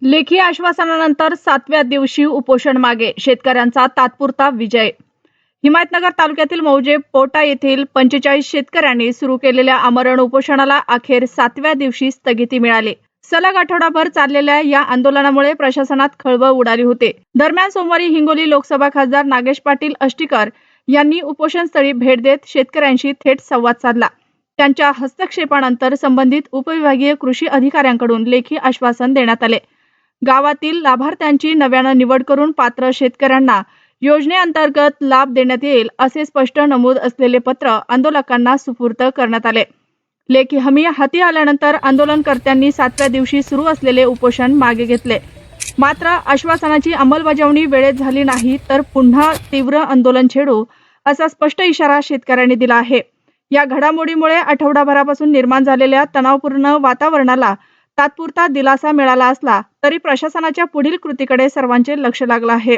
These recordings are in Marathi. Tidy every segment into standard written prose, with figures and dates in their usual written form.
लेखी आश्वासनानंतर 7व्या दिवशी उपोषण मागे, शेतकऱ्यांचा तात्पुरता विजय। हिमायतनगर तालुक्यातील मौजे पोटा येथील 45 शेतकऱ्यांनी सुरू केलेल्या आमरण उपोषणाला अखेर 7व्या दिवशी स्थगिती मिळाली। सलग आठवडाभर चाललेल्या या आंदोलनामुळे प्रशासनात खळबळ उडाली होती। दरम्यान सोमवारी हिंगोली लोकसभा खासदार नागेश पाटील अष्टीकर यांनी उपोषणस्थळी भेट देत शेतकऱ्यांशी थेट संवाद साधला। त्यांच्या हस्तक्षेपानंतर संबंधित उपविभागीय कृषी अधिकाऱ्यांकडून लेखी आश्वासन देण्यात आले। गावातील लाभार्थ्यांची नव्याने निवड करून पात्र शेतकऱ्यांना योजनेअंतर्गत लाभ देण्यात येईल असे स्पष्ट नमूद असलेले पत्र आंदोलकांना सुपूर्द करण्यात आले। लेखी हमी हाती आल्यानंतर आंदोलनकर्त्यांनी 7व्या दिवशी सुरू असलेले उपोषण मागे घेतले। मात्र आश्वासनाची अंमलबजावणी वेळेत झाली नाही तर पुन्हा तीव्र आंदोलन छेडू असा स्पष्ट इशारा शेतकऱ्यांनी दिला आहे। या घडामोडीमुळे आठवडाभरापासून निर्माण झालेल्या तणावपूर्ण वातावरणाला तात्पुरता दिलासा मिळाला असला तरी प्रशासनाच्या पुढील कृतीकडे सर्वांचे लक्ष लागलं आहे।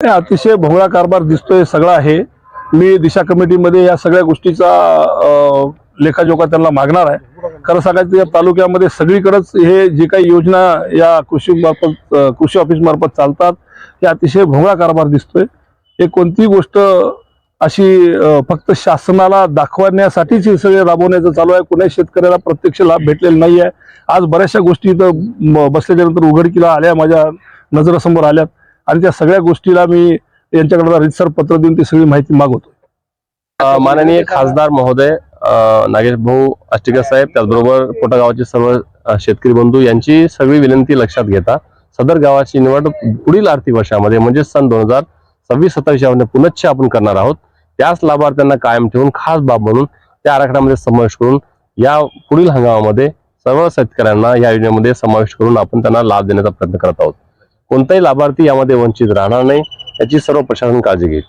अतिशय भोंगळा कारभार दिसतोय सगळा आहे। मी दिशा कमिटीमध्ये या सगळ्या गोष्टीचा लेखाजोखा त्यांना मागणार आहे। खरं सांगायचं या तालुक्यामध्ये सगळीकडेच हे जे काही योजना या कृषी ऑफिस मार्फत चालतात ते अतिशय भोंगळा कारभार दिसतोय। हे कोणती गोष्ट अशी फक्त शासनाला दाखवण्यासाठीच हे सगळे राबवण्याचं चालू आहे। कुणाही शेतकऱ्याला प्रत्यक्ष लाभ भेटलेला नाही आहे। आज बऱ्याचशा गोष्टी इथं बसल्याच्यानंतर उघडकीला आल्या, माझ्या नजरेसमोर आल्यात आणि त्या सगळ्या गोष्टीला मी यांच्याकडे रीतसर पत्र देऊन ती सगळी माहिती मागवतो। माननीय खासदार महोदय नागेश भाऊ अष्टीकर साहेब, त्याचबरोबर पोटा गावाचे सर्व शेतकरी बंधू यांची सगळी विनंती लक्षात घेता सदर गावाची निवड पुढील आर्थिक वर्षामध्ये म्हणजे सन 2026-27 यामध्ये पुनश्च आपण करणार आहोत। त्याच लाभार्थ्यांना कायम ठेवून खास बाब म्हणून त्या आराखड्यामध्ये समावेश करून या पुढील हंगामामध्ये सर्व शेतकऱ्यांना या योजनेमध्ये समावेश करून आपण त्यांना लाभ देण्याचा प्रयत्न करत आहोत। कोणताही लाभार्थी यामध्ये वंचित राहणार नाही याची सर्व प्रशासन काळजी घेईल।